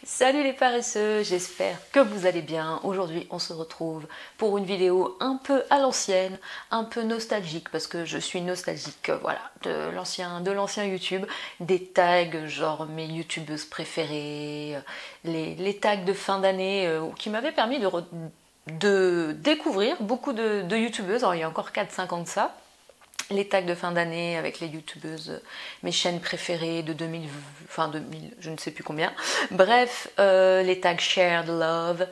Salut les paresseux, j'espère que vous allez bien. Aujourd'hui on se retrouve pour une vidéo un peu à l'ancienne, un peu nostalgique parce que je suis nostalgique, voilà, de l'ancien YouTube, des tags genre mes youtubeuses préférées, les tags de fin d'année qui m'avaient permis de découvrir beaucoup de youtubeuses. Alors il y a encore 4-5 ans de ça. Les tags de fin d'année avec les youtubeuses, mes chaînes préférées de 2000, enfin 2000, je ne sais plus combien. Bref, les tags shared love,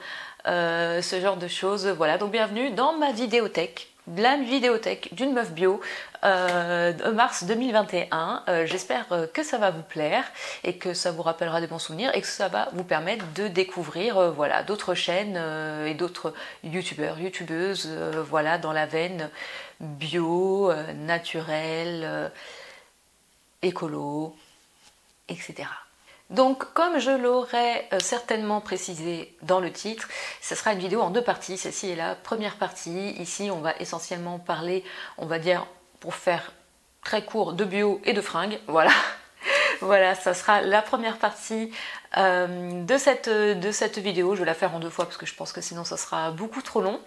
ce genre de choses. Voilà, donc bienvenue dans ma vidéothèque, la vidéothèque d'une meuf bio de mars 2021. J'espère que ça va vous plaire et que ça vous rappellera des bons souvenirs et que ça va vous permettre de découvrir voilà, d'autres chaînes et d'autres youtubeurs, youtubeuses, voilà, dans la veine bio, naturel, écolo, etc. Donc comme je l'aurais certainement précisé dans le titre, ce sera une vidéo en deux parties. Celle-ci est la première partie. Ici on va essentiellement parler, on va dire pour faire très court, de bio et de fringues, voilà. Voilà, ça sera la première partie de cette vidéo. Je vais la faire en deux fois parce que je pense que sinon ça sera beaucoup trop long.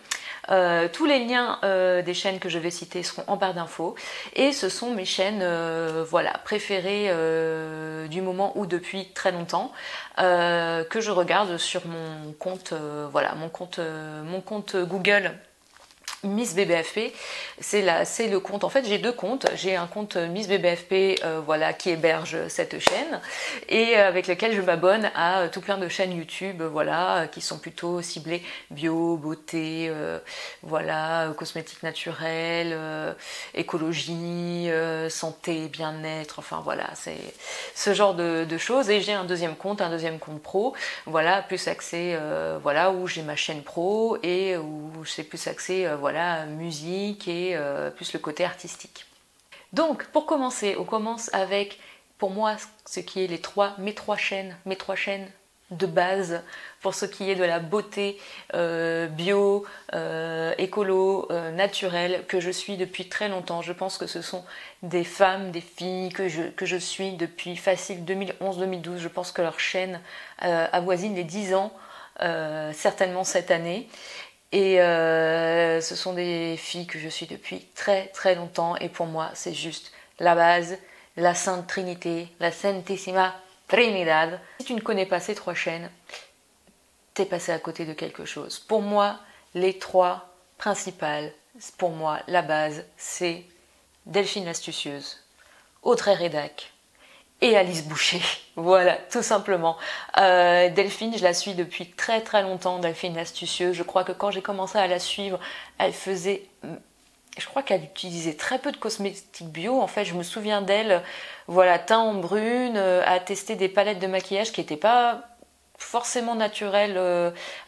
Tous les liens des chaînes que je vais citer seront en barre d'infos. Et ce sont mes chaînes voilà, préférées du moment ou depuis très longtemps que je regarde sur mon compte, voilà, mon compte Google. Miss BBFP, c'est le compte, en fait j'ai deux comptes, j'ai un compte Miss BBFP voilà, qui héberge cette chaîne et avec lequel je m'abonne à tout plein de chaînes YouTube voilà, qui sont plutôt ciblées bio, beauté, voilà, cosmétiques naturels, écologie, santé, bien-être, enfin voilà, c'est ce genre de choses. Et j'ai un deuxième compte pro, voilà, plus axé, voilà, où j'ai ma chaîne pro et où c'est plus axé voilà, musique et plus le côté artistique. Donc pour commencer, on commence avec pour moi ce qui est mes trois chaînes de base pour ce qui est de la beauté bio, écolo, naturelle que je suis depuis très longtemps. Je pense que ce sont des femmes, des filles que je suis depuis facile 2011-2012. Je pense que leur chaîne avoisine les 10 ans, certainement cette année. Et ce sont des filles que je suis depuis très très longtemps et pour moi c'est juste la base, la Sainte Trinité, la Santissima Trinidad. Si tu ne connais pas ces trois chaînes, t'es passé à côté de quelque chose. Pour moi, les trois principales, pour moi la base, c'est Delphine l'Astucieuse, Audrey Rédac et Alice Boucher, voilà, tout simplement. Delphine, je la suis depuis très très longtemps, Delphine l'Astucieuse. Je crois que quand j'ai commencé à la suivre, je crois qu'elle utilisait très peu de cosmétiques bio. En fait, je me souviens d'elle, voilà, teint en brune, à tester des palettes de maquillage qui n'étaient pas forcément naturelles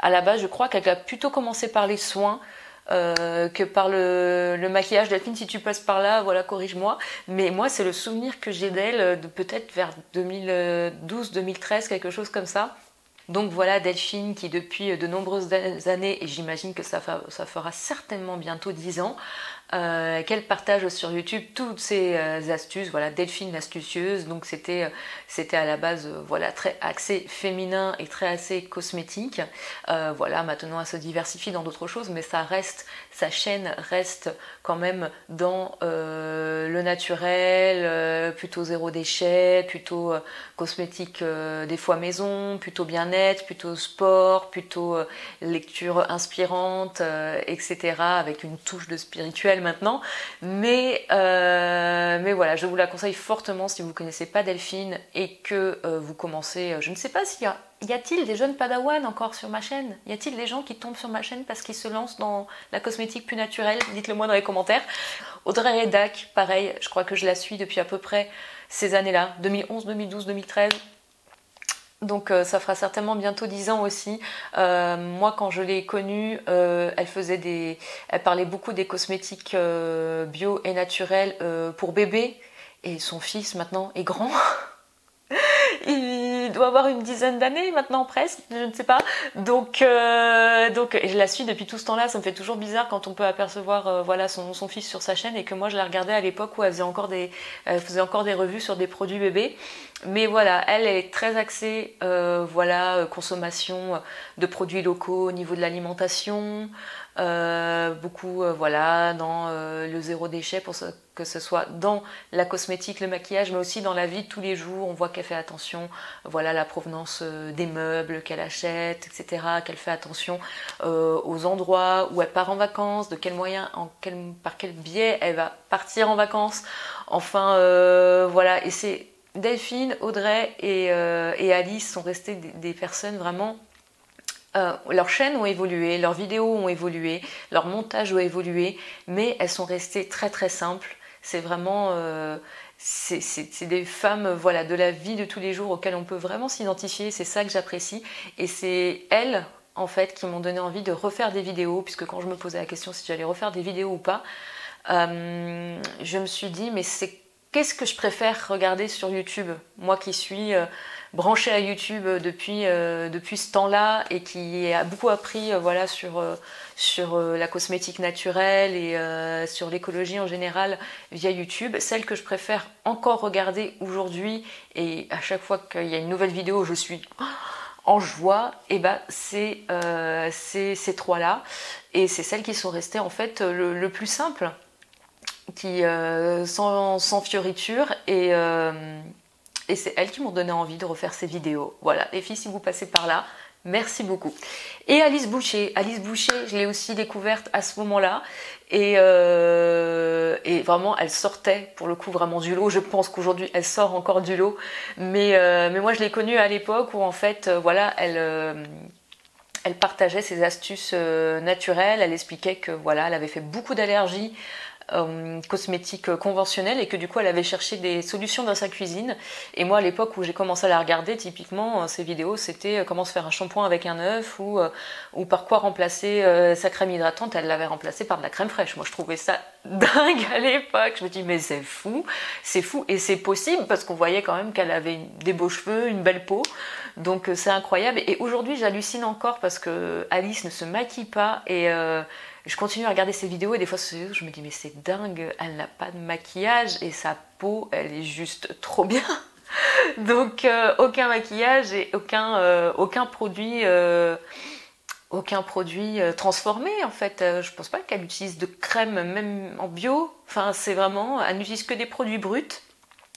à la base. Je crois qu'elle a plutôt commencé par les soins. Que par le maquillage. Delphine, si tu passes par là, voilà, corrige-moi. Mais moi, c'est le souvenir que j'ai d'elle de peut-être vers 2012-2013, quelque chose comme ça. Donc voilà, Delphine qui depuis de nombreuses années, et j'imagine que ça fera certainement bientôt 10 ans, qu'elle partage sur YouTube toutes ses astuces, voilà, Delphine l'astucieuse. Donc c'était à la base voilà, très axé féminin et très axé cosmétique. Voilà, maintenant elle se diversifie dans d'autres choses, mais sa chaîne reste quand même dans le naturel, plutôt zéro déchet, plutôt cosmétique des fois maison, plutôt bien-être, plutôt sport, plutôt lecture inspirante, etc. avec une touche de spirituel maintenant, mais voilà, je vous la conseille fortement si vous ne connaissez pas Delphine et que vous commencez, je ne sais pas s'il y a-t-il des jeunes padawans encore sur ma chaîne? Y a-t-il des gens qui tombent sur ma chaîne parce qu'ils se lancent dans la cosmétique plus naturelle? Dites-le moi dans les commentaires. Audrey Rédac, pareil, je crois que je la suis depuis à peu près ces années-là, 2011, 2012, 2013. Donc ça fera certainement bientôt 10 ans aussi. Moi quand je l'ai connue, elle parlait beaucoup des cosmétiques bio et naturels pour bébé. Et son fils maintenant est grand. doit avoir une dizaine d'années maintenant presque, je ne sais pas. Donc je la suis depuis tout ce temps-là. Ça me fait toujours bizarre quand on peut apercevoir voilà son fils sur sa chaîne et que moi je la regardais à l'époque où elle faisait encore des revues sur des produits bébés. Mais voilà, elle est très axée voilà, consommation de produits locaux au niveau de l'alimentation, beaucoup voilà, dans le zéro déchet pour que ce soit dans la cosmétique, le maquillage, mais aussi dans la vie de tous les jours. On voit qu'elle fait attention voilà, à la provenance des meubles qu'elle achète, etc. Qu'elle fait attention aux endroits où elle part en vacances, de quel moyen, par quel biais elle va partir en vacances. Enfin voilà, et c'est Delphine, Audrey et Alice sont restées des personnes vraiment... leurs chaînes ont évolué, leurs vidéos ont évolué, leur montage a évolué, mais elles sont restées très très simples. C'est vraiment... c'est des femmes voilà, de la vie de tous les jours auxquelles on peut vraiment s'identifier, c'est ça que j'apprécie. Et c'est elles, en fait, qui m'ont donné envie de refaire des vidéos, puisque quand je me posais la question si j'allais refaire des vidéos ou pas, je me suis dit, mais qu'est-ce que je préfère regarder sur YouTube? Moi qui suis branchée à YouTube depuis ce temps-là et qui a beaucoup appris voilà, sur la cosmétique naturelle et sur l'écologie en général via YouTube. Celle que je préfère encore regarder aujourd'hui et à chaque fois qu'il y a une nouvelle vidéo, je suis en joie, et ben c'est ces trois-là. Et c'est celles qui sont restées en fait le plus simple, qui sans fioriture et c'est elles qui m'ont donné envie de refaire ces vidéos. Voilà, les filles, si vous passez par là, merci beaucoup. Et Alice Boucher, je l'ai aussi découverte à ce moment-là et vraiment elle sortait pour le coup vraiment du lot. Je pense qu'aujourd'hui elle sort encore du lot, mais moi je l'ai connue à l'époque où en fait voilà elle partageait ses astuces naturelles. Elle expliquait que voilà elle avait fait beaucoup d'allergies cosmétique conventionnelle et que du coup elle avait cherché des solutions dans sa cuisine. Et moi à l'époque où j'ai commencé à la regarder, typiquement ces vidéos c'était comment se faire un shampoing avec un œuf ou par quoi remplacer sa crème hydratante. Elle l'avait remplacée par de la crème fraîche. Moi je trouvais ça dingue à l'époque. Je me dis mais c'est fou et c'est possible parce qu'on voyait quand même qu'elle avait des beaux cheveux, une belle peau. Donc c'est incroyable. Et aujourd'hui j'hallucine encore parce que Alice ne se maquille pas et je continue à regarder ses vidéos et des fois je me dis mais c'est dingue, elle n'a pas de maquillage et sa peau elle est juste trop bien. Donc aucun maquillage et aucun produit transformé en fait. Je pense pas qu'elle utilise de crème même en bio. Enfin c'est vraiment, elle n'utilise que des produits bruts.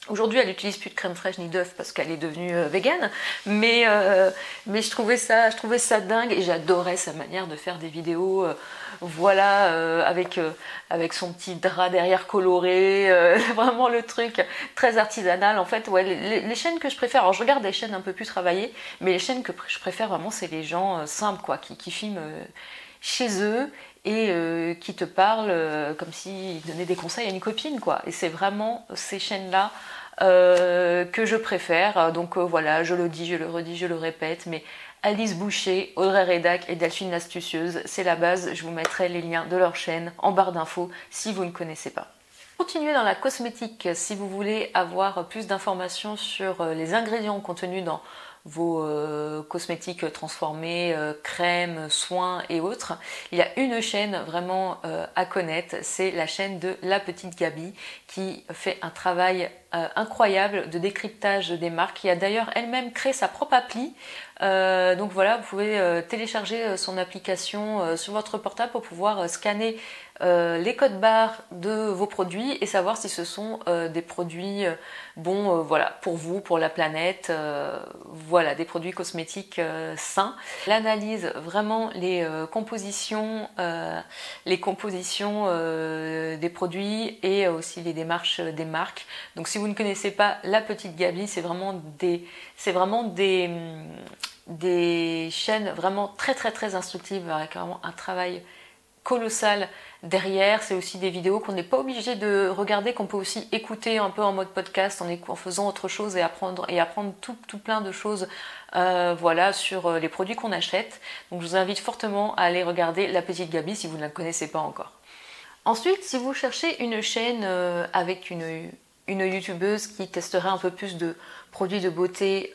Aujourd'hui, elle n'utilise plus de crème fraîche ni d'œuf parce qu'elle est devenue végane, mais je trouvais ça dingue et j'adorais sa manière de faire des vidéos, voilà, avec son petit drap derrière coloré, vraiment le truc très artisanal. En fait, ouais, les chaînes que je préfère, alors je regarde des chaînes un peu plus travaillées, mais les chaînes que je préfère vraiment, c'est les gens simples, quoi, qui filment chez eux et qui te parlent comme s'ils donnaient des conseils à une copine, quoi. Et c'est vraiment ces chaînes-là que je préfère. Donc voilà, je le dis, je le redis, je le répète, mais Alice Boucher, Audrey Redac et Delphine l'Astucieuse, c'est la base. Je vous mettrai les liens de leur chaîne en barre d'infos si vous ne connaissez pas. Continuez dans la cosmétique si vous voulez avoir plus d'informations sur les ingrédients contenus dans vos cosmétiques transformés, crèmes, soins et autres. Il y a une chaîne vraiment à connaître, c'est la chaîne de La Petite Gabi qui fait un travail incroyable de décryptage des marques, qui a d'ailleurs elle-même créé sa propre appli. Donc voilà, vous pouvez télécharger son application sur votre portable pour pouvoir scanner les codes barres de vos produits et savoir si ce sont des produits bons voilà, pour vous, pour la planète, voilà, des produits cosmétiques sains. Elle analyse vraiment les compositions des produits et aussi les démarches des marques. Donc si vous ne connaissez pas La Petite Gabi, c'est vraiment des chaînes vraiment très très très instructives avec vraiment un travail colossal derrière. C'est aussi des vidéos qu'on n'est pas obligé de regarder, qu'on peut aussi écouter un peu en mode podcast en faisant autre chose et apprendre tout plein de choses voilà, sur les produits qu'on achète. Donc je vous invite fortement à aller regarder La Petite Gabi si vous ne la connaissez pas encore. Ensuite, si vous cherchez une chaîne avec une youtubeuse qui testerait un peu plus de produits de beauté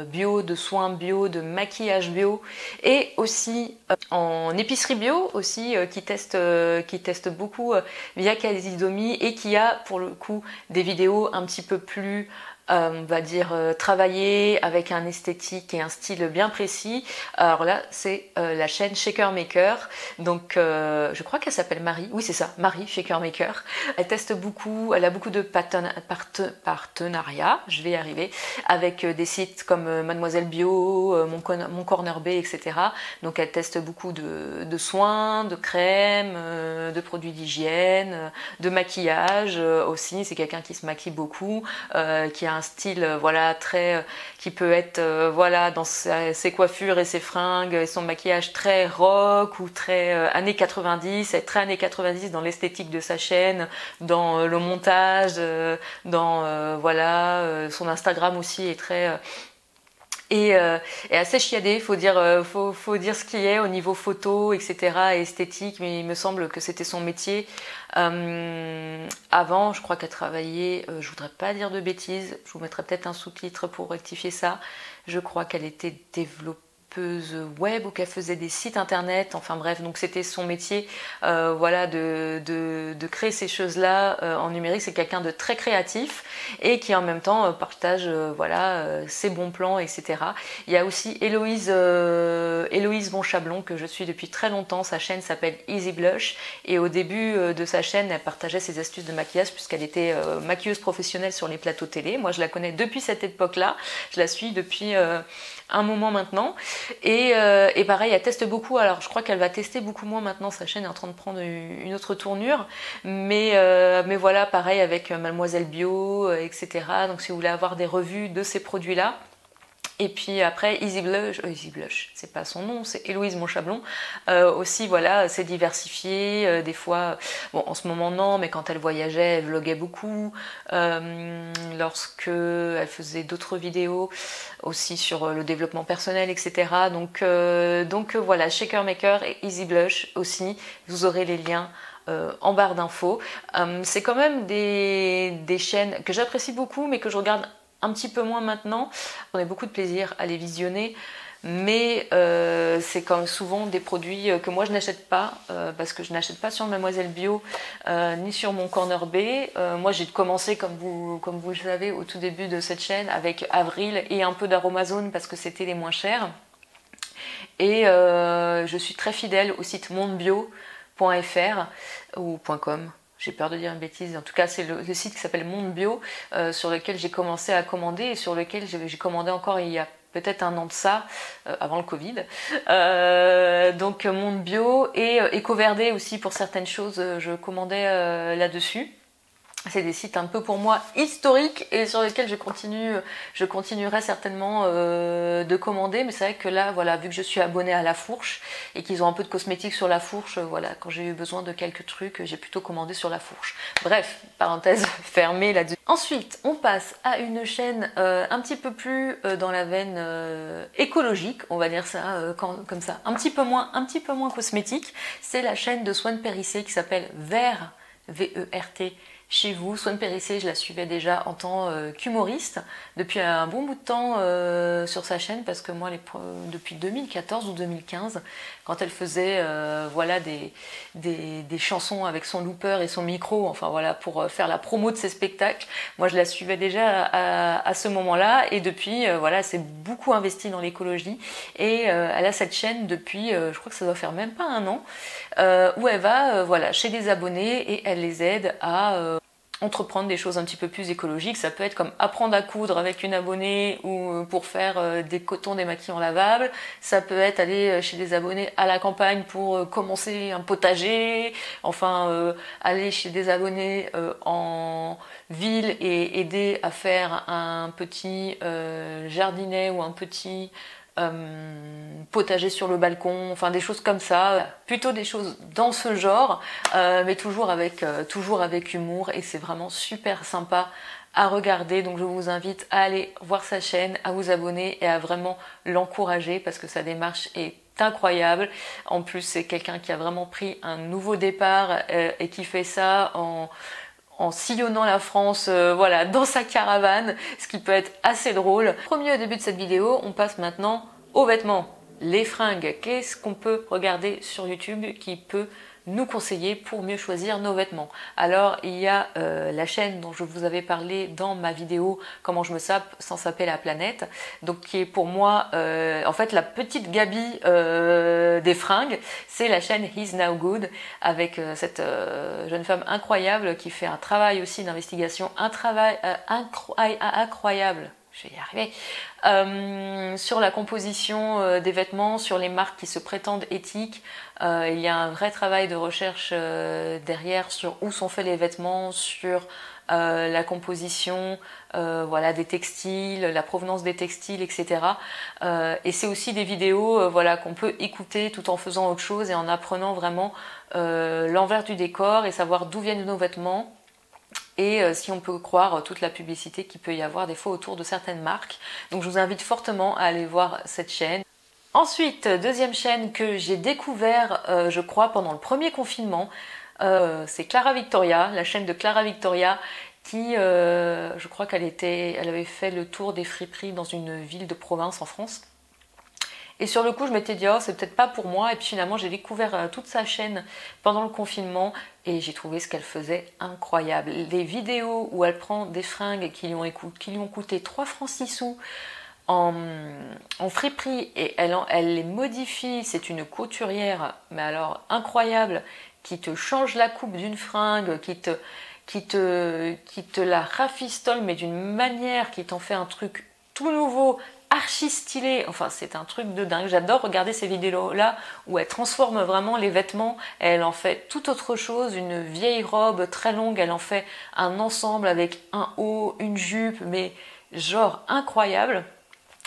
bio, de soins bio, de maquillage bio, et aussi en épicerie bio aussi, qui teste beaucoup via Casidomi, et qui a pour le coup des vidéos un petit peu plus on va dire travaillées, avec un esthétique et un style bien précis. Alors là, c'est la chaîne Shaker Maker. Donc je crois qu'elle s'appelle Marie. Oui, c'est ça, Marie Shaker Maker. Elle teste beaucoup, elle a beaucoup de partenariats, je vais y arriver, avec des sites comme Mademoiselle Bio, Mon Corner B, etc. Donc elle teste beaucoup de soins, de crèmes, de produits d'hygiène, de maquillage aussi. C'est quelqu'un qui se maquille beaucoup, qui a un style voilà très qui peut être voilà dans ses coiffures et ses fringues et son maquillage très rock ou très années 90, être très années 90 dans l'esthétique de sa chaîne, dans le montage, dans voilà son Instagram aussi est très et assez chiadé, faut dire ce qui est au niveau photo, etc. et esthétique, mais il me semble que c'était son métier. Avant, je crois qu'elle travaillait, je voudrais pas dire de bêtises, je vous mettrai peut-être un sous-titre pour rectifier ça. Je crois qu'elle était développeuse web ou qu'elle faisait des sites internet, enfin bref, donc c'était son métier, voilà, de créer ces choses-là en numérique. C'est quelqu'un de très créatif et qui en même temps partage voilà ses bons plans, etc. Il y a aussi Héloïse Bonchablon que je suis depuis très longtemps. Sa chaîne s'appelle Easy Blush, et au début de sa chaîne, elle partageait ses astuces de maquillage puisqu'elle était maquilleuse professionnelle sur les plateaux télé. Moi, je la connais depuis cette époque-là, je la suis depuis un moment maintenant, et pareil, elle teste beaucoup. Alors je crois qu'elle va tester beaucoup moins maintenant, sa chaîne est en train de prendre une autre tournure, mais voilà, pareil avec Mademoiselle Bio, etc. Donc si vous voulez avoir des revues de ces produits là. Et puis après, Easy Blush, c'est pas son nom, c'est Héloïse Bonchablon. Aussi, voilà, c'est diversifié. Des fois, bon, en ce moment non, mais quand elle voyageait, elle vloguait beaucoup. Lorsque elle faisait d'autres vidéos aussi sur le développement personnel, etc. Donc voilà, Shaker Maker et Easy Blush aussi. Vous aurez les liens en barre d'infos. C'est quand même des chaînes que j'apprécie beaucoup, mais que je regarde un petit peu moins maintenant. On a beaucoup de plaisir à les visionner, mais c'est comme souvent des produits que moi je n'achète pas, parce que je n'achète pas sur Mademoiselle Bio ni sur Mon Corner B. Moi j'ai commencé, comme vous le savez, au tout début de cette chaîne avec Avril et un peu d'Aromazone parce que c'était les moins chers, et je suis très fidèle au site mondebio.fr ou .com. J'ai peur de dire une bêtise, en tout cas c'est le site qui s'appelle Monde Bio, sur lequel j'ai commencé à commander, et sur lequel j'ai commandé encore il y a peut-être un an de ça, avant le Covid. Donc Monde Bio et EcoVerde aussi pour certaines choses, je commandais là-dessus. C'est des sites un peu pour moi historiques et sur lesquels je continuerai certainement de commander. Mais c'est vrai que là, voilà, vu que je suis abonnée à La Fourche et qu'ils ont un peu de cosmétiques sur La Fourche, voilà, quand j'ai eu besoin de quelques trucs, j'ai plutôt commandé sur La Fourche. Bref, parenthèse fermée là-dessus. Ensuite, on passe à une chaîne un petit peu plus dans la veine écologique, on va dire ça comme ça, un petit peu moins cosmétique. C'est la chaîne de Swan Périssé qui s'appelle Vert, V-E-R-T, chez vous. Swan Périssé, je la suivais déjà en tant qu'humoriste depuis un bon bout de temps sur sa chaîne, parce que moi depuis 2014 ou 2015, quand elle faisait voilà des chansons avec son looper et son micro, enfin voilà, pour faire la promo de ses spectacles, moi je la suivais déjà à ce moment-là, et depuis voilà, elle s'est beaucoup investie dans l'écologie, et elle a cette chaîne depuis je crois que ça doit faire même pas un an, où elle va voilà, chez des abonnés et elle les aide à entreprendre des choses un petit peu plus écologiques. Ça peut être comme apprendre à coudre avec une abonnée, ou pour faire des cotons démaquillants lavables. Ça peut être aller chez des abonnés à la campagne pour commencer un potager. Enfin, aller chez des abonnés en ville et aider à faire un petit jardinet ou un petit potager sur le balcon, enfin des choses comme ça, plutôt des choses dans ce genre, mais toujours avec humour, et c'est vraiment super sympa à regarder. Donc je vous invite à aller voir sa chaîne, à vous abonner et à vraiment l'encourager, parce que sa démarche est incroyable. En plus, c'est quelqu'un qui a vraiment pris un nouveau départ et qui fait ça en sillonnant la France, voilà, dans sa caravane, ce qui peut être assez drôle. Premier au début de cette vidéo, on passe maintenant aux vêtements, les fringues. Qu'est-ce qu'on peut regarder sur YouTube qui peut nous conseiller pour mieux choisir nos vêtements? Alors il y a la chaîne dont je vous avais parlé dans ma vidéo comment je me sape sans saper la planète, donc qui est pour moi en fait la petite Gabi des fringues. C'est la chaîne He's Now Good avec cette jeune femme incroyable qui fait un travail aussi d'investigation, un travail incroyable. Je vais y arriver, sur la composition des vêtements, sur les marques qui se prétendent éthiques. Il y a un vrai travail de recherche derrière sur où sont faits les vêtements, sur la composition, voilà, des textiles, la provenance des textiles, etc. Et c'est aussi des vidéos voilà, qu'on peut écouter tout en faisant autre chose et en apprenant vraiment l'envers du décor et savoir d'où viennent nos vêtements. Et si on peut croire toute la publicité qu'il peut y avoir des fois autour de certaines marques. Donc je vous invite fortement à aller voir cette chaîne. Ensuite, deuxième chaîne que j'ai découvert, je crois, pendant le premier confinement, c'est Clara Victoria, la chaîne de Clara Victoria, qui, je crois qu'elle avait fait le tour des friperies dans une ville de province en France. Et sur le coup, je m'étais dit, oh, c'est peut-être pas pour moi. Et puis finalement, j'ai découvert toute sa chaîne pendant le confinement et j'ai trouvé ce qu'elle faisait incroyable. Les vidéos où elle prend des fringues qui lui ont coûté 3 francs 6 sous en friperie et elle les modifie. C'est une couturière, mais alors incroyable, qui te change la coupe d'une fringue, qui te la rafistole, mais d'une manière qui t'en fait un truc tout nouveau, archi stylé. Enfin, c'est un truc de dingue. J'adore regarder ces vidéos-là où elle transforme vraiment les vêtements. Elle en fait tout autre chose. Une vieille robe très longue, elle en fait un ensemble avec un haut, une jupe, mais genre incroyable.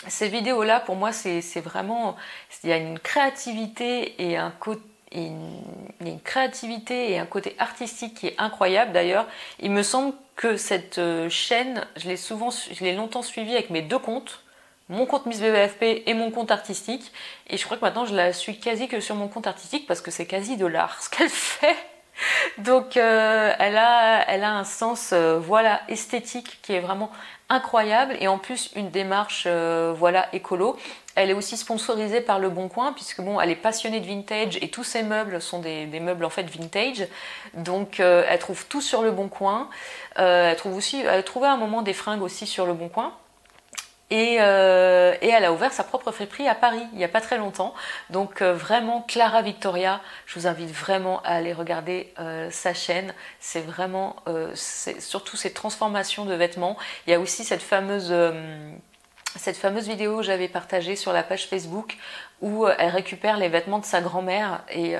Ces vidéos-là, pour moi, c'est vraiment... Il y a une créativité et un côté... une créativité et un côté artistique qui est incroyable. D'ailleurs, il me semble que cette chaîne, je l'ai longtemps suivie avec mes deux comptes, mon compte Miss BBFP et mon compte artistique, et je crois que maintenant je la suis quasi que sur mon compte artistique parce que c'est quasi de l'art ce qu'elle fait. Donc elle a un sens voilà, esthétique qui est vraiment incroyable et en plus une démarche voilà, écolo. Elle est aussi sponsorisée par Le Bon Coin puisque bon, elle est passionnée de vintage et tous ses meubles sont des meubles en fait vintage. Donc elle trouve tout sur Le Bon Coin. Elle a trouvé à un moment des fringues aussi sur Le Bon Coin. Et elle a ouvert sa propre friperie à Paris il n'y a pas très longtemps. Donc vraiment Clara Victoria, je vous invite vraiment à aller regarder sa chaîne. C'est vraiment surtout ces transformations de vêtements. Il y a aussi cette fameuse vidéo que j'avais partagée sur la page Facebook où elle récupère les vêtements de sa grand-mère et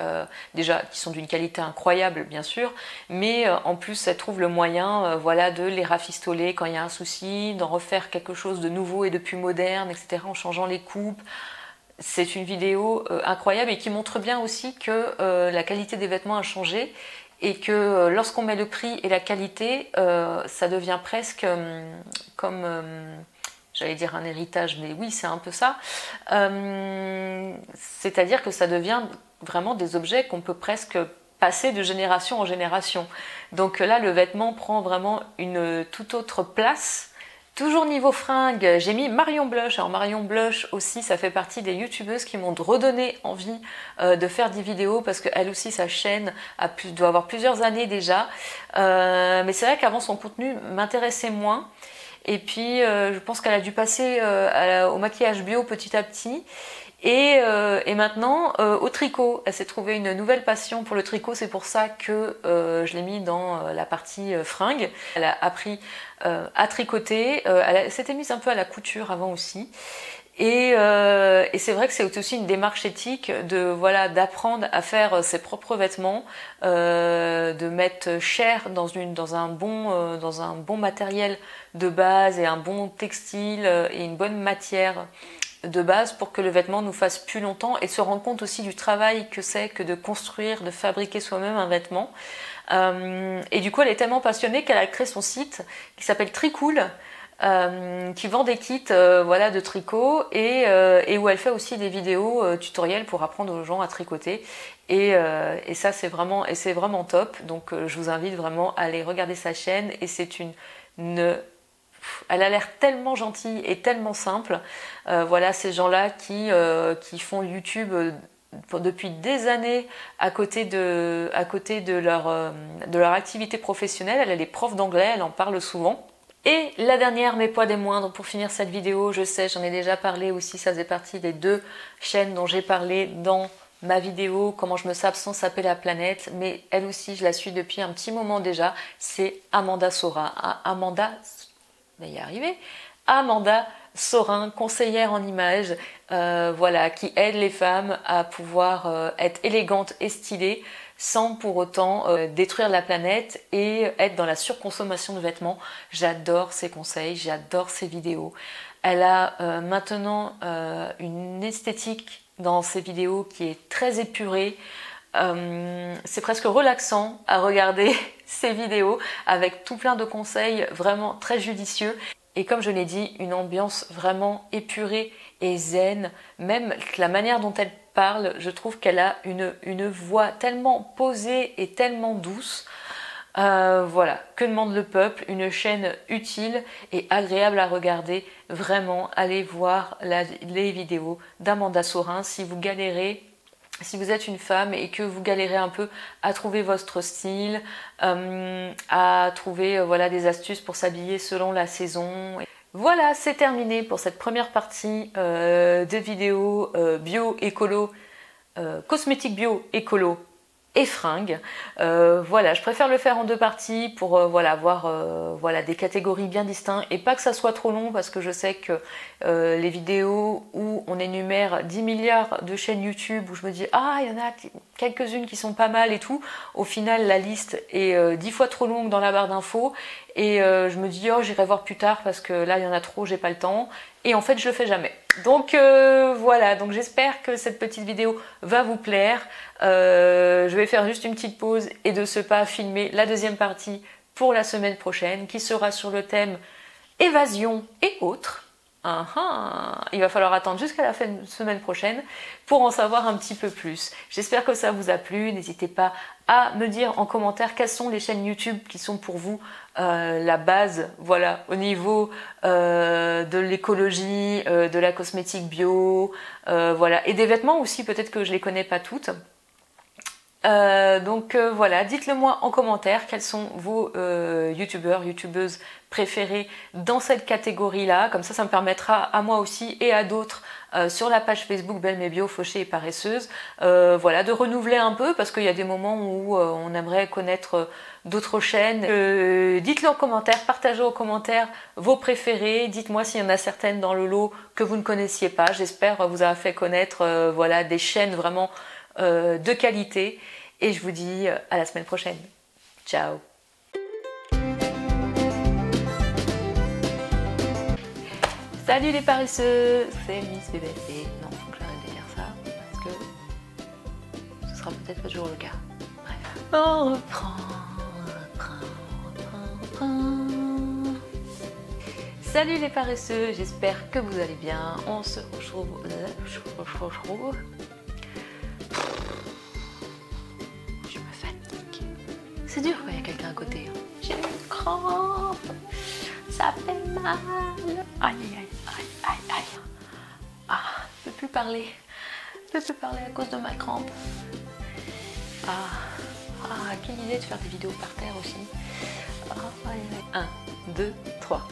déjà qui sont d'une qualité incroyable bien sûr, mais en plus elle trouve le moyen voilà, de les rafistoler quand il y a un souci, d'en refaire quelque chose de nouveau et de plus moderne, etc. en changeant les coupes. C'est une vidéo incroyable et qui montre bien aussi que la qualité des vêtements a changé et que lorsqu'on met le prix et la qualité, ça devient presque comme... j'allais dire un héritage, mais oui, c'est un peu ça. C'est-à-dire que ça devient vraiment des objets qu'on peut presque passer de génération en génération. Donc là, le vêtement prend vraiment une toute autre place. Toujours niveau fringues, j'ai mis Marion Blush. Alors Marion Blush aussi, ça fait partie des youtubeuses qui m'ont redonné envie de faire des vidéos parce qu'elle aussi, sa chaîne doit avoir plusieurs années déjà. Mais c'est vrai qu'avant, son contenu m'intéressait moins. Et puis je pense qu'elle a dû passer au maquillage bio petit à petit et maintenant au tricot. Elle s'est trouvée une nouvelle passion pour le tricot, c'est pour ça que je l'ai mis dans la partie fringues. Elle a appris à tricoter, elle s'était mise un peu à la couture avant aussi. Et c'est vrai que c'est aussi une démarche éthique de voilà, d'apprendre à faire ses propres vêtements, de mettre cher dans un bon matériel de base et un bon textile et une bonne matière de base pour que le vêtement nous fasse plus longtemps et se rendre compte aussi du travail que c'est que de construire, de fabriquer soi-même un vêtement. Et du coup, elle est tellement passionnée qu'elle a créé son site qui s'appelle Tricool. qui vend des kits voilà, de tricot et où elle fait aussi des vidéos tutoriels pour apprendre aux gens à tricoter. Et ça c'est vraiment top. Donc je vous invite vraiment à aller regarder sa chaîne. Et c'est elle a l'air tellement gentille et tellement simple. Voilà, ces gens-là qui font YouTube depuis des années à côté de leur activité professionnelle. Elle est prof d'anglais, elle en parle souvent. Et la dernière, mais pas des moindres, pour finir cette vidéo, je sais, j'en ai déjà parlé aussi, ça faisait partie des 2 chaînes dont j'ai parlé dans ma vidéo Comment je me sape sans saper la planète, mais elle aussi, je la suis depuis un petit moment déjà, c'est Amanda Sorin. Amanda Sorin, conseillère en images, voilà, qui aide les femmes à pouvoir être élégantes et stylées sans pour autant détruire la planète et être dans la surconsommation de vêtements. J'adore ses conseils, j'adore ses vidéos. Elle a maintenant une esthétique dans ses vidéos qui est très épurée. C'est presque relaxant à regarder ces vidéos avec tout plein de conseils vraiment très judicieux. Et comme je l'ai dit, une ambiance vraiment épurée et zen. Même la manière dont elle parle, je trouve qu'elle a une voix tellement posée et tellement douce. Voilà, que demande le peuple? Une chaîne utile et agréable à regarder. Vraiment, allez voir les vidéos d'Amanda Sorin si vous galérez. Si vous êtes une femme et que vous galérez un peu à trouver votre style, à trouver voilà, des astuces pour s'habiller selon la saison. Voilà, c'est terminé pour cette première partie de vidéo bio-écolo, cosmétique bio-écolo et fringues. Voilà, je préfère le faire en 2 parties pour voilà, avoir voilà, des catégories bien distinctes et pas que ça soit trop long parce que je sais que les vidéos où on énumère 10 milliards de chaînes YouTube où je me dis ah il y en a quelques-unes qui sont pas mal et tout, au final la liste est 10 fois trop longue dans la barre d'infos et je me dis oh j'irai voir plus tard parce que là il y en a trop, j'ai pas le temps et en fait je le fais jamais. Donc voilà, donc j'espère que cette petite vidéo va vous plaire. Je vais faire juste une petite pause et de ce pas filmer la 2e partie pour la semaine prochaine qui sera sur le thème évasion et autres. Il va falloir attendre jusqu'à la semaine prochaine pour en savoir un petit peu plus. J'espère que ça vous a plu. N'hésitez pas à me dire en commentaire quelles sont les chaînes YouTube qui sont pour vous la base, voilà, au niveau de l'écologie, de la cosmétique bio, voilà, et des vêtements aussi, peut-être que je les connais pas toutes. Donc voilà, dites-le moi en commentaire quels sont vos youtubeurs, youtubeuses préférés dans cette catégorie-là. Comme ça me permettra à moi aussi et à d'autres sur la page Facebook Belle mais Bio, Fauchée et Paresseuse, voilà, de renouveler un peu parce qu'il y a des moments où on aimerait connaître d'autres chaînes. Dites-le en commentaire, partagez en commentaire vos préférés. Dites-moi s'il y en a certaines dans le lot que vous ne connaissiez pas. J'espère vous avoir fait connaître voilà, des chaînes vraiment de qualité et je vous dis à la semaine prochaine. Ciao. Salut les paresseux, c'est Miss BBC. Non, faut que j'arrête de dire ça parce que ce sera peut-être pas toujours le cas. Bref. On reprend. Salut les paresseux, j'espère que vous allez bien. On se retrouve. C'est dur quand il y a quelqu'un à côté. J'ai une crampe. Ça fait mal. Aïe, aïe, aïe, aïe, aïe. Ah, je ne peux plus parler. Je ne peux plus parler à cause de ma crampe. Quelle idée de faire des vidéos par terre aussi. 1, 2, 3.